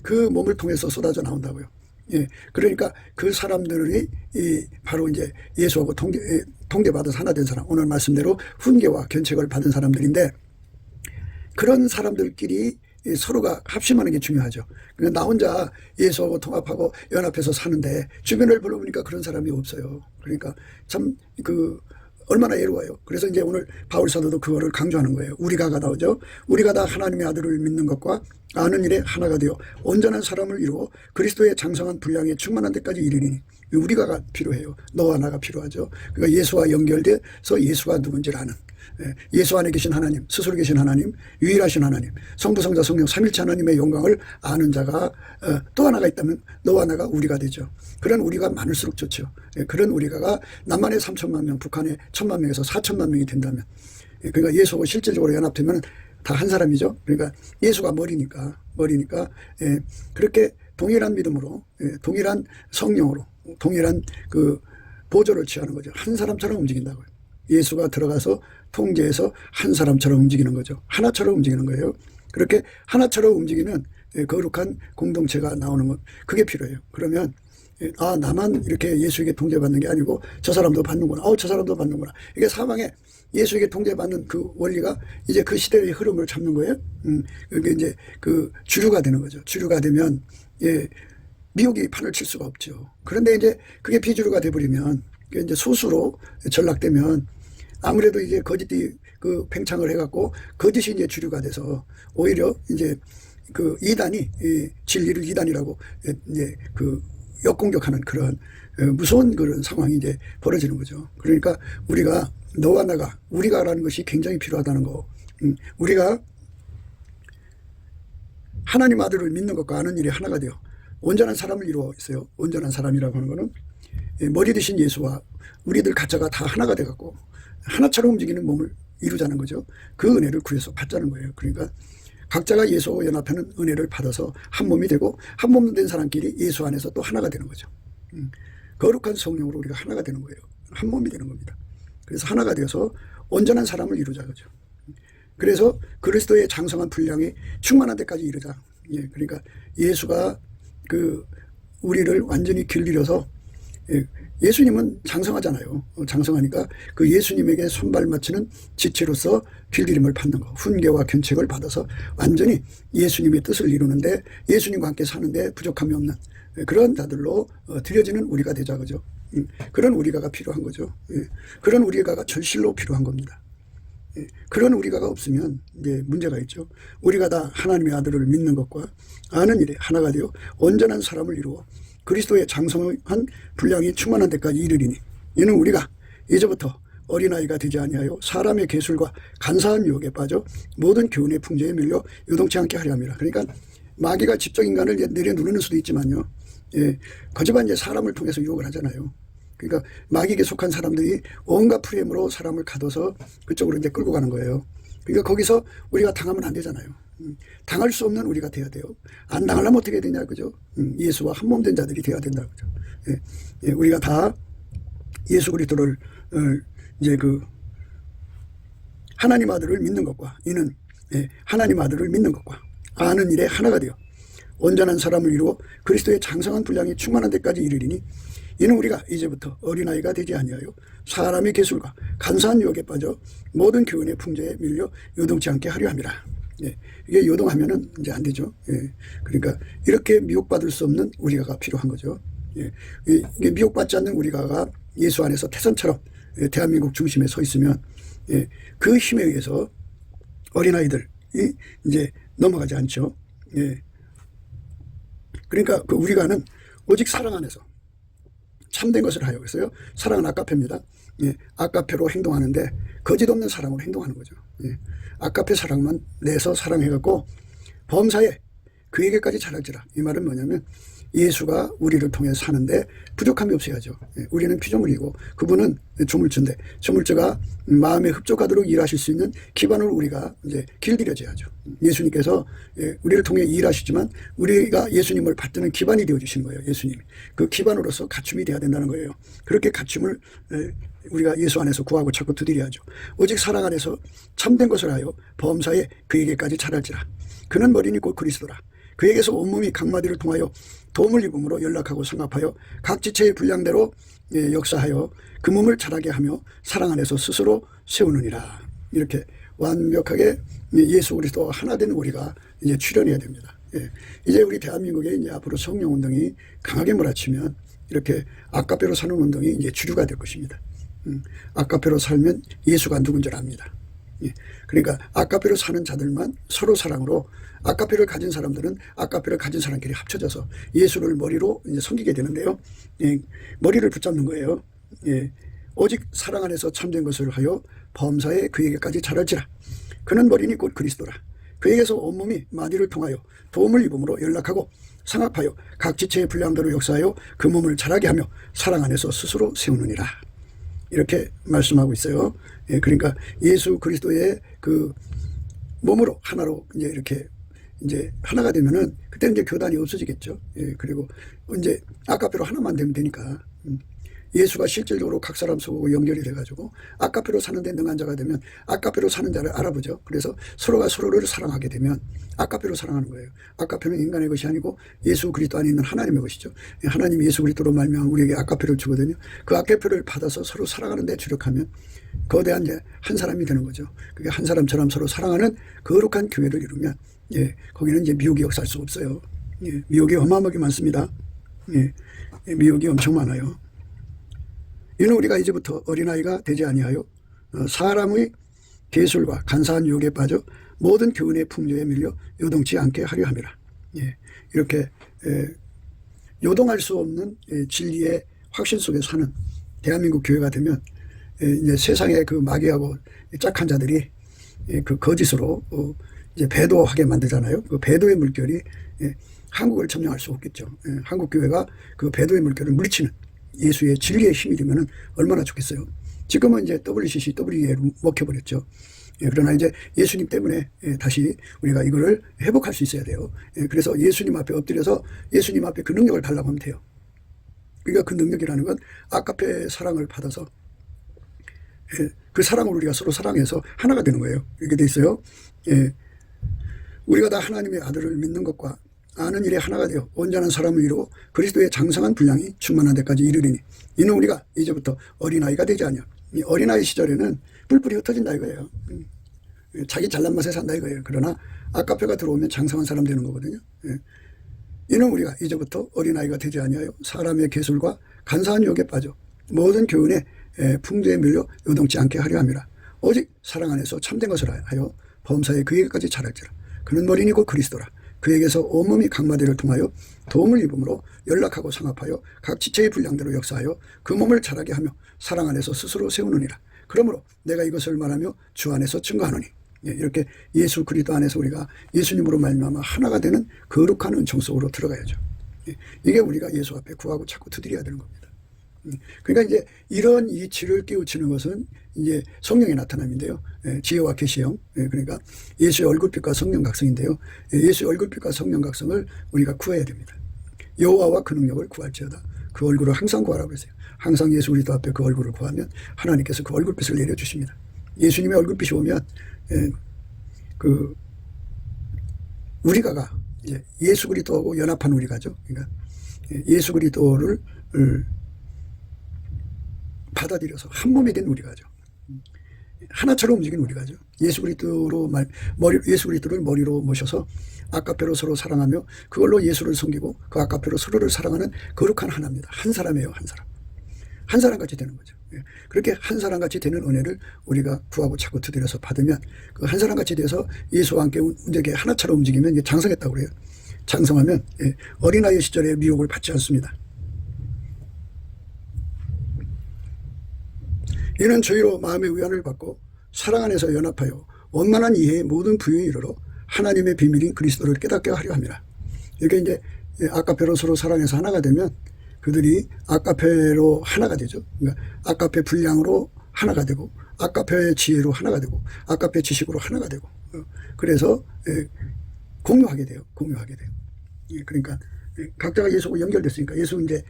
그 몸을 통해서 쏟아져 나온다고요. 그러니까 그 사람들이 바로 이제 예수하고 통제받아서 하나 된 사람, 오늘 말씀대로 훈계와 견책을 받은 사람들인데, 그런 사람들끼리 서로가 합심하는 게 중요하죠. 그러니까 나 혼자 예수하고 통합하고 연합해서 사는데 주변을 불러보니까 그런 사람이 없어요. 그러니까 참 얼마나 예로워요. 그래서 이제 오늘 바울 사도도 그거를 강조하는 거예요. 우리가가 나오죠. 우리가 다 하나님의 아들을 믿는 것과 아는 일에 하나가 되어 온전한 사람을 이루어 그리스도의 장성한 분량에 충만한 데까지 이르니, 우리가가 필요해요. 너와 나가 필요하죠. 그러니까 예수와 연결돼서 예수가 누군지를 아는, 예수 안에 계신 하나님, 스스로 계신 하나님, 유일하신 하나님, 성부, 성자, 성령, 삼일체 하나님의 영광을 아는 자가 또 하나가 있다면 너와 나가 우리가 되죠. 그런 우리가 많을수록 좋죠. 그런 우리가가 남한에 3천만 명, 북한에 1,000만 명에서 4천만 명이 된다면, 그러니까 예수하고 실질적으로 연합되면 다 한 사람이죠. 그러니까 예수가 머리니까 그렇게 동일한 믿음으로, 동일한 성령으로, 동일한 그 보조를 취하는 거죠. 한 사람처럼 움직인다고요. 예수가 들어가서 통제해서 한 사람처럼 움직이는 거죠. 하나처럼 움직이는 거예요. 그렇게 하나처럼 움직이는 거룩한 공동체가 나오는 것, 그게 필요해요. 그러면 나만 이렇게 예수에게 통제받는 게 아니고 저 사람도 받는구나. 저 사람도 받는구나. 이게 사방에 예수에게 통제받는 그 원리가 이제 그 시대의 흐름을 잡는 거예요. 그게 이제 그 주류가 되는 거죠. 주류가 되면 미혹이 판을 칠 수가 없죠. 그런데 이제 그게 비주류가 돼버리면, 그게 이제 소수로 전락되면 아무래도 이제 거짓이 그 팽창을 해갖고 거짓이 이제 주류가 돼서 오히려 이제 그 이단이 진리를 이단이라고 이제 그 역공격하는 그런 무서운 그런 상황이 이제 벌어지는 거죠. 그러니까 우리가 너와 나가, 우리가라는 것이 굉장히 필요하다는 거. 우리가 하나님 아들을 믿는 것과 아는 일이 하나가 되어 온전한 사람을 이루어 있어요. 온전한 사람이라고 하는 거는 머리 되신 예수와 우리들 각자가 다 하나가 돼갖고 하나처럼 움직이는 몸을 이루자는 거죠. 그 은혜를 구해서 받자는 거예요. 그러니까 각자가 예수와 연합하는 은혜를 받아서 한 몸이 되고, 한 몸 된 사람끼리 예수 안에서 또 하나가 되는 거죠. 거룩한 성령으로 우리가 하나가 되는 거예요. 한 몸이 되는 겁니다. 그래서 하나가 되어서 온전한 사람을 이루자 그죠. 그래서 그리스도의 장성한 분량이 충만한 데까지 이르자. 그러니까 예수가 우리를 완전히 길들여서, 예수님은 장성하잖아요. 장성하니까 그 예수님에게 손발 맞추는 지체로서 길들임을 받는 거, 훈계와 견책을 받아서 완전히 예수님의 뜻을 이루는데, 예수님과 함께 사는데 부족함이 없는 그런 자들로 드려지는 우리가 되자 그죠. 그런 우리가가 필요한 거죠. 그런 우리가가 절실로 필요한 겁니다. 그런 우리가가 없으면 이제 문제가 있죠. 우리가 다 하나님의 아들을 믿는 것과 아는 일에 하나가 되어 온전한 사람을 이루어 그리스도의 장성한 분량이 충만한 데까지 이르리니, 이는 우리가 이제부터 어린아이가 되지 아니하여 사람의 계술과 간사한 유혹에 빠져 모든 교훈의 풍조에 밀려 요동치 않게 하려 함이라. 그러니까 마귀가 직접 인간을 내려누르는 수도 있지만요, 거짓말 이제 사람을 통해서 유혹을 하잖아요. 그러니까 마귀에게 속한 사람들이 온갖 프레임으로 사람을 가둬서 그쪽으로 이제 끌고 가는 거예요. 그러니까 거기서 우리가 당하면 안 되잖아요. 당할 수 없는 우리가 돼야 돼요. 안 당하려면 어떻게 되냐 그죠. 예수와 한 몸 된 자들이 돼야 된다 그죠. 우리가 다 예수 그리스도를 이제 하나님 아들을 믿는 것과, 이는 하나님 아들을 믿는 것과 아는 일에 하나가 되어 온전한 사람을 이루어 그리스도의 장성한 분량이 충만한 데까지 이르리니 이는 우리가 이제부터 어린아이가 되지 아니하여 사람의 계술과 간사한 유혹에 빠져 모든 교훈의 풍조에 밀려 요동치 않게 하려 함이라. 예, 이게 요동하면은 이제 안 되죠. 예, 그러니까 이렇게 미혹받을 수 없는 우리가가 필요한 거죠. 예, 이게 미혹받지 않는 우리가가 예수 안에서 태산처럼 대한민국 중심에 서 있으면 예, 그 힘에 의해서 어린아이들이 이제 넘어가지 않죠. 예. 그러니까 그 우리가는 오직 사랑 안에서 참된 것을 하여. 그래서요, 사랑은 아까페입니다. 예, 아까페로 행동하는데 거짓 없는 사랑으로 행동하는 거죠. 예, 아까페 사랑만 내서 사랑해갖고 범사에 그에게까지 자랄지라. 이 말은 뭐냐면 예수가 우리를 통해 사는데 부족함이 없어야죠. 예, 우리는 피조물이고 그분은 조물주인데 조물주가 마음에 흡족하도록 일하실 수 있는 기반으로 우리가 이제 길들여져야죠. 예수님께서 우리를 통해 일하시지만 우리가 예수님을 받드는 기반이 되어주시는 거예요. 예수님이. 그 기반으로서 갖춤이 돼야 된다는 거예요. 그렇게 갖춤을 우리가 예수 안에서 구하고 찾고 두드려야죠. 오직 사랑 안에서 참된 것을 하여 범사에 그에게까지 자랄지라. 그는 머리니 곧 그리스도라. 그에게서 온몸이 각마디를 통하여 도움을 입음으로 연락하고 상합하여 각 지체의 분량대로 역사하여 그 몸을 자라게 하며 사랑 안에서 스스로 세우느니라. 이렇게 완벽하게 예수 그리스도 하나 된 우리가 이제 출현해야 됩니다. 이제 우리 대한민국에 이제 앞으로 성령 운동이 강하게 몰아치면 이렇게 아까페로 사는 운동이 이제 주류가 될 것입니다. 아까페로 살면 예수가 누군 줄 압니다. 그러니까 아까페로 사는 자들만 서로 사랑으로, 아까페를 가진 사람들은 아까페를 가진 사람끼리 합쳐져서 예수를 머리로 이제 섬기게 되는데요. 머리를 붙잡는 거예요. 오직 사랑 안에서 참된 것을 하여 범사에 그에게까지 자랄지라. 그는 머리니 곧 그리스도라. 그에게서 온몸이 마디를 통하여 도움을 입음으로 연락하고 상합하여 각 지체의 분량대로 역사하여 그 몸을 자라게 하며 사랑 안에서 스스로 세우느니라. 이렇게 말씀하고 있어요. 그러니까 예수 그리스도의 그 몸으로 하나로 이제 이렇게 이제 하나가 되면은 그때는 이제 교단이 없어지겠죠. 그리고 이제 아까페로 하나만 되면 되니까 예수가 실질적으로 각 사람 속으로 연결이 돼가지고 아까페로 사는 데 능한 자가 되면 아까페로 사는 자를 알아보죠. 그래서 서로가 서로를 사랑하게 되면 아까페로 사랑하는 거예요. 아까페는 인간의 것이 아니고 예수 그리스도 안에 있는 하나님의 것이죠. 하나님이 예수 그리스도로 말미암아 우리에게 아까페를 주거든요. 그 아까페를 받아서 서로 사랑하는 데 주력하면 거대한 이제 한 사람이 되는 거죠. 그게 한 사람처럼 서로 사랑하는 거룩한 교회를 이루면 거기는 이제 미혹이 역사할 수 없어요. 미혹이 어마어마하게 많습니다. 미혹이 엄청 많아요. 이는 우리가 이제부터 어린아이가 되지 아니하여 사람의 계술과 간사한 유혹에 빠져 모든 교훈의 풍조에 밀려 요동치 않게 하려 함이라. 이렇게 요동할 수 없는 진리의 확신 속에 사는 대한민국 교회가 되면 이제 세상의 그 마귀하고 짝한 자들이 그 거짓으로 이제 배도하게 만들잖아요. 그 배도의 물결이 한국을 점령할 수 없겠죠. 한국 교회가 그 배도의 물결을 물리치는 예수의 진리의 힘이 되면 얼마나 좋겠어요. 지금은 이제 WCC, WEA로 먹혀버렸죠. 그러나 이제 예수님 때문에 다시 우리가 이거를 회복할 수 있어야 돼요. 그래서 예수님 앞에 엎드려서 예수님 앞에 그 능력을 달라고 하면 돼요. 그러니까 그 능력이라는 건 아까페 사랑을 받아서 그 사랑으로 우리가 서로 사랑해서 하나가 되는 거예요. 이렇게 돼 있어요. 우리가 다 하나님의 아들을 믿는 것과 아는 일에 하나가 되어 온전한 사람을 이루고 그리스도의 장성한 분량이 충만한 데까지 이르리니 이는 우리가 이제부터 어린아이가 되지 않냐. 이 어린아이 시절에는 뿔뿔이 흩어진다 이거예요. 자기 잘난 맛에 산다 이거예요. 그러나 아까페가 들어오면 장성한 사람 되는 거거든요. 이는 우리가 이제부터 어린아이가 되지 아니하여 사람의 계술과 간사한 유혹에 빠져 모든 교훈의 풍조에 밀려 요동치 않게 하려 함이라. 오직 사랑 안에서 참된 것을 하여 범사에 그에게까지 자랄지라. 그는 머리니 곧 그리스도라. 그에게서 온몸이 각마디를 통하여 도움을 입음으로 연락하고 상합하여 각 지체의 분량대로 역사하여 그 몸을 자라게 하며 사랑 안에서 스스로 세우느니라. 그러므로 내가 이것을 말하며 주 안에서 증거하노니. 이렇게 예수 그리스도 안에서 우리가 예수님으로 말미암아 하나가 되는 거룩한 은총 속으로 들어가야죠. 이게 우리가 예수 앞에 구하고 찾고 두드려야 되는 겁니다. 그러니까 이제 이런 이치를 깨우치는 것은 이제 성령의 나타남인데요. 지혜와 계시형. 그러니까 예수의 얼굴빛과 성령 각성인데요. 예수의 얼굴빛과 성령 각성을 우리가 구해야 됩니다. 여호와와 그 능력을 구할지어다. 그 얼굴을 항상 구하라고 했어요. 항상 예수 그리스도 앞에 그 얼굴을 구하면 하나님께서 그 얼굴빛을 내려주십니다. 예수님의 얼굴빛이 오면 그 우리가가 이제 예수 그리스도하고 연합한 우리가죠. 그러니까 예수 그리스도를 받아들여서 한 몸이 된 우리가죠. 하나처럼 움직인 우리가죠. 예수 그리스도를 머리로 모셔서 아까페로 서로 사랑하며 그걸로 예수를 섬기고 그 아까페로 서로를 사랑하는 거룩한 하나입니다. 한 사람이에요. 한 사람. 한 사람 같이 되는 거죠. 그렇게 한 사람 같이 되는 은혜를 우리가 구하고 찾고 두드려서 받으면 그 한 사람 같이 돼서 예수와 함께 이제 하나처럼 움직이면 장성했다고 그래요. 장성하면 어린아이 시절의 미혹을 받지 않습니다. 이는 저희로 마음의 위안을 받고 사랑 안에서 연합하여 원만한 이해의 모든 부유에 이르러 하나님의 비밀인 그리스도를 깨닫게 하려 합니다. 이게 이제 아까페로 서로 사랑해서 하나가 되면 그들이 아까페로 하나가 되죠. 그러니까 아까페 분량으로 하나가 되고 아까페 지혜로 하나가 되고 아까페 지식으로 하나가 되고 그래서 공유하게 돼요. 공유하게 돼요. 그러니까 각자가 예수하고 연결됐으니까 예수 이제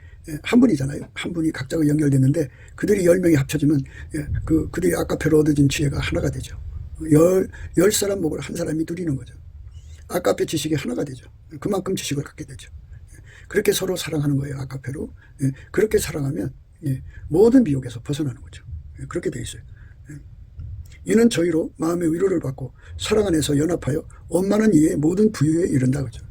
한 분이잖아요. 한 분이 각자가 연결됐는데 그들이 10명이 합쳐지면 그들이 아까페로 얻어진 지혜가 하나가 되죠. 10사람 목을 한 사람이 누리는 거죠. 아까페 지식이 하나가 되죠. 그만큼 지식을 갖게 되죠. 그렇게 서로 사랑하는 거예요. 아까페로. 그렇게 사랑하면 모든 미혹에서 벗어나는 거죠. 그렇게 돼 있어요. 이는 저희로 마음의 위로를 받고 사랑 안에서 연합하여 원만한 이의 모든 부유에 이른다 그죠.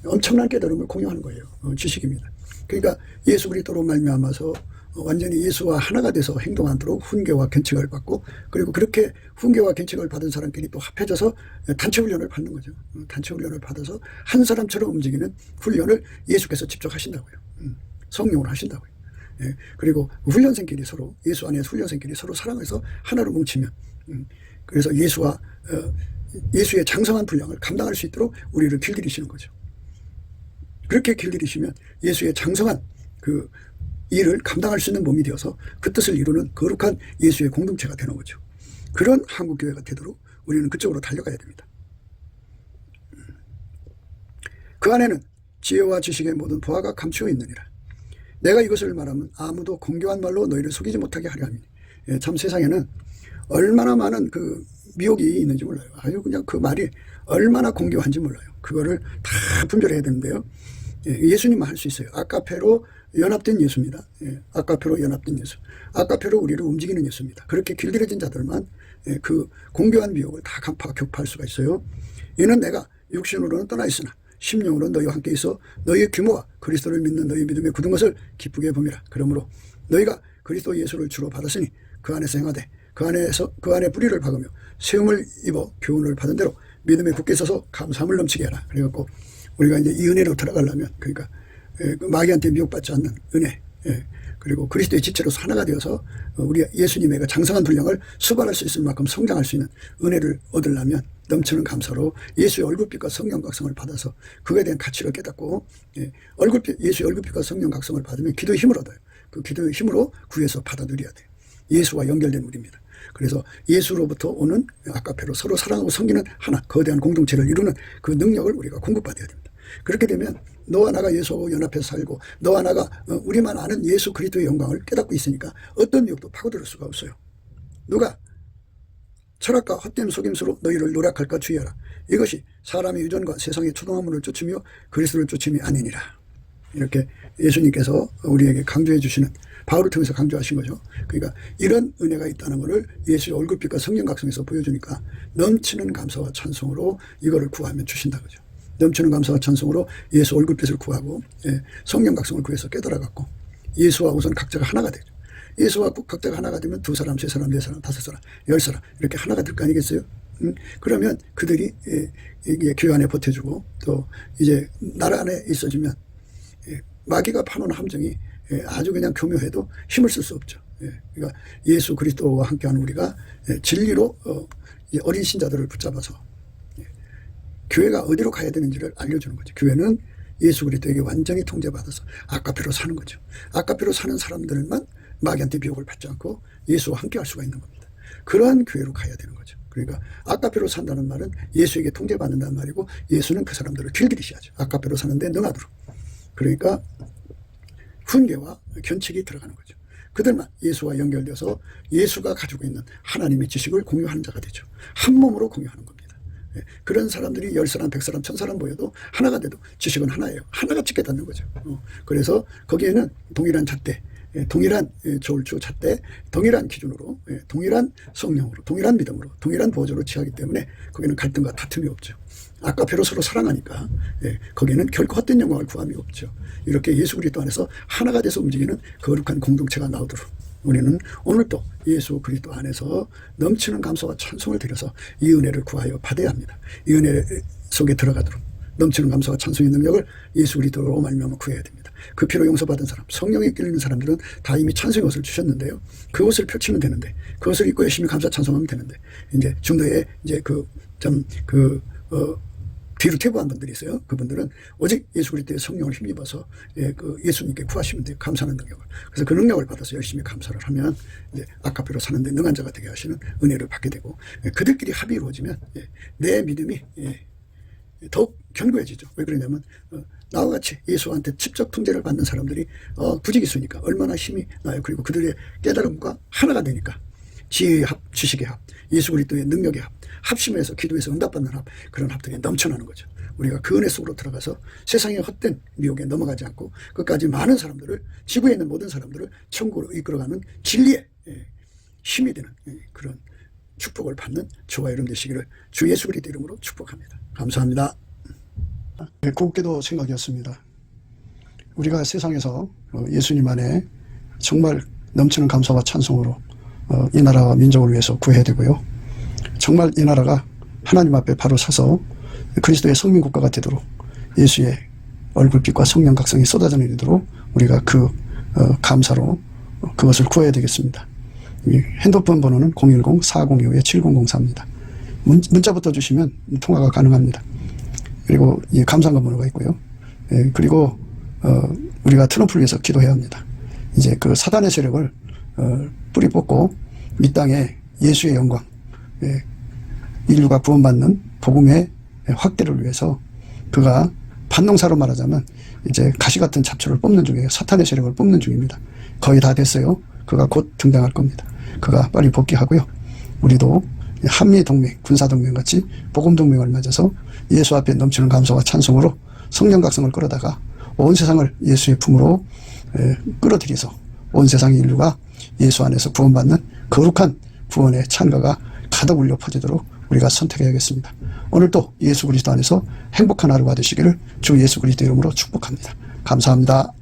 엄청난 깨달음을 공유하는 거예요. 지식입니다. 그러니까 예수 그리스도로 말미암아서 완전히 예수와 하나가 돼서 행동하도록 훈계와 견책을 받고 그리고 그렇게 훈계와 견책을 받은 사람끼리 또 합해져서 단체 훈련을 받는 거죠. 단체 훈련을 받아서 한 사람처럼 움직이는 훈련을 예수께서 직접 하신다고요. 성령으로 하신다고요. 그리고 훈련생끼리 서로 예수 안에서 훈련생끼리 서로 사랑해서 하나로 뭉치면 그래서 예수의 장성한 분량을 감당할 수 있도록 우리를 길들이시는 거죠. 그렇게 길들이시면 예수의 장성한 그 일을 감당할 수 있는 몸이 되어서 그 뜻을 이루는 거룩한 예수의 공동체가 되는 거죠. 그런 한국교회가 되도록 우리는 그쪽으로 달려가야 됩니다. 그 안에는 지혜와 지식의 모든 보화가 감추어 있느니라. 내가 이것을 말하면 아무도 공교한 말로 너희를 속이지 못하게 하려 함이니. 참 세상에는 얼마나 많은 그 미혹이 있는지 몰라요. 아주 그냥 그 말이 얼마나 공교한지 몰라요. 그거를 다 분별해야 되는데요. 예수님만 할 수 있어요. 아까페로 연합된 예수입니다. 아까페로 연합된 예수. 아까페로 우리를 움직이는 예수입니다. 그렇게 길들여진 자들만 그 공교한 미혹을 다 격파할 수가 있어요. 이는 내가 육신으로는 떠나 있으나 심령으로 너희와 함께 있어 너희의 규모와 그리스도를 믿는 너희 믿음에 굳은 것을 기쁘게 봄이라. 그러므로 너희가 그리스도 예수를 주로 받았으니 그 안에서 행하되 그 안에 뿌리를 박으며 세움을 입어 교훈을 받은 대로 믿음에 굳게 서서 감사함을 넘치게 하라. 그래갖고 우리가 이제 이 은혜로 들어가려면 그러니까 마귀한테 미혹받지 않는 은혜 그리고 그리스도의 지체로서 하나가 되어서 우리 예수님의 그 장성한 분량을 수발할 수 있을 만큼 성장할 수 있는 은혜를 얻으려면 넘치는 감사로 예수의 얼굴빛과 성령 각성을 받아서 그에 대한 가치를 깨닫고 예수의 얼굴빛과 성령 각성을 받으면 기도의 힘을 얻어요. 그 기도의 힘으로 구해서 받아 누려야 돼요. 예수와 연결된 우리입니다. 그래서 예수로부터 오는 아까페로 서로 사랑하고 섬기는 하나 거대한 공동체를 이루는 그 능력을 우리가 공급받아야 됩니다. 그렇게 되면 너와 나가 예수하고 연합해서 살고 너와 나가 우리만 아는 예수 그리스도의 영광을 깨닫고 있으니까 어떤 미혹도 파고들 수가 없어요. 누가 철학과 헛된 속임수로 너희를 노략할까 주의하라. 이것이 사람의 유전과 세상의 초동화물을 쫓으며 그리스도를 쫓음이 아니니라. 이렇게 예수님께서 우리에게 강조해 주시는 바울을 통해서 강조하신 거죠. 그러니까 이런 은혜가 있다는 것을 예수의 얼굴빛과 성령 각성에서 보여주니까 넘치는 감사와 찬송으로 이거를 구하면 주신다 그죠. 넘치는 감사와 찬송으로 예수 얼굴빛을 구하고 성령 각성을 구해서 깨달아갖고 예수와 우선 각자가 하나가 되죠. 예수와 각자가 하나가 되면 2사람, 3사람, 4사람, 5사람, 10사람 이렇게 하나가 될 거 아니겠어요? 그러면 그들이 교회 안에 버텨주고 또 이제 나라 안에 있어지면 마귀가 파놓은 함정이 아주 그냥 교묘해도 힘을 쓸 수 없죠. 그러니까 예수 그리스도와 함께하는 우리가 진리로 어린 신자들을 붙잡아서 교회가 어디로 가야 되는지를 알려주는 거죠. 교회는 예수 그리스도에게 완전히 통제받아서 아까페로 사는 거죠. 아까페로 사는 사람들만 마귀한테 미혹을 받지 않고 예수와 함께 할 수가 있는 겁니다. 그러한 교회로 가야 되는 거죠. 그러니까 아까페로 산다는 말은 예수에게 통제받는다는 말이고 예수는 그 사람들을 길들이셔야죠. 아까페로 사는데 능하도록. 그러니까 훈계와 견책이 들어가는 거죠. 그들만 예수와 연결돼서 예수가 가지고 있는 하나님의 지식을 공유하는 자가 되죠. 한 몸으로 공유하는 겁니다. 그런 사람들이 10사람, 100사람, 1000사람 모여도 하나가 돼도 지식은 하나예요. 하나같이 깨닫는 거죠. 그래서 거기에는 동일한 잣대, 동일한 저울주 잣대, 동일한 기준으로, 동일한 성령으로, 동일한 믿음으로, 동일한 보조로 취하기 때문에 거기는 갈등과 다툼이 없죠. 아까페로 서로 사랑하니까 거기에는 결코 헛된 영광을 구함이 없죠. 이렇게 예수 그리스도 안에서 하나가 돼서 움직이는 거룩한 공동체가 나오도록 우리는 오늘도 예수 그리스도 안에서 넘치는 감사와 찬송을 드려서 이 은혜를 구하여 받아야 합니다. 이 은혜 속에 들어가도록 넘치는 감사와 찬송의 능력을 예수 그리스도로 말미암아 구해야 됩니다. 그 피로 용서받은 사람, 성령에 이끌리는 사람들은 다 이미 찬송의 옷을 주셨는데요. 그 옷을 펼치면 되는데, 그것을 입고 열심히 감사 찬송하면 되는데, 이제 중도에 이제 뒤로 퇴보한 분들이 있어요. 그분들은 오직 예수 그리스도의 성령을 힘입어서 예수님께 구하시면 돼요. 감사하는 능력을. 그래서 그 능력을 받아서 열심히 감사를 하면 이제 아카페로 사는데 능한 자가 되게 하시는 은혜를 받게 되고, 그들끼리 합이 이루어지면 내 믿음이 더욱 견고해지죠. 왜 그러냐면 나와 같이 예수한테 직접 통제를 받는 사람들이 부지기수니까 얼마나 힘이 나요. 그리고 그들의 깨달음과 하나가 되니까 지혜의 합, 지식의 합, 예수 그리스도의 능력의 합, 합심해서 기도해서 응답받는 합, 그런 합들이 넘쳐나는 거죠. 우리가 그 은혜 속으로 들어가서 세상의 헛된 미혹에 넘어가지 않고 끝까지 많은 사람들을, 지구에 있는 모든 사람들을 천국으로 이끌어가는 진리의 힘이 되는 그런 축복을 받는 저와 여러분 되시기를 주 예수 그리스도 이름으로 축복합니다. 감사합니다. 곱게도 생각이었습니다. 우리가 세상에서 예수님 안에 정말 넘치는 감사와 찬송으로 이 나라와 민족을 위해서 구해야 되고요. 정말 이 나라가 하나님 앞에 바로 서서 그리스도의 성민국가가 되도록 예수의 얼굴빛과 성령 각성이 쏟아져 내리도록 우리가 그 감사로 그것을 구해야 되겠습니다. 핸드폰 번호는 010-4025-7004입니다. 문자부터 주시면 통화가 가능합니다. 그리고 이 감사한 번호가 있고요. 그리고 우리가 트럼프를 위해서 기도해야 합니다. 이제 그 사단의 세력을 뿌리 뽑고 이 땅에 예수의 영광, 인류가 구원받는 복음의 확대를 위해서 그가 반농사로 말하자면 이제 가시 같은 잡초를 뽑는 중이에요. 사탄의 세력을 뽑는 중입니다. 거의 다 됐어요. 그가 곧 등장할 겁니다. 그가 빨리 복귀하고요. 우리도 한미동맹, 군사동맹 같이 복음동맹을 맺어서 예수 앞에 넘치는 감사와 찬송으로 성령 각성을 끌어다가 온 세상을 예수의 품으로 끌어들여서 온 세상의 인류가 예수 안에서 구원받는 거룩한 구원의 찬가가 가득 울려 퍼지도록 우리가 선택해야겠습니다. 오늘도 예수 그리스도 안에서 행복한 하루가 되시기를 주 예수 그리스도 이름으로 축복합니다. 감사합니다.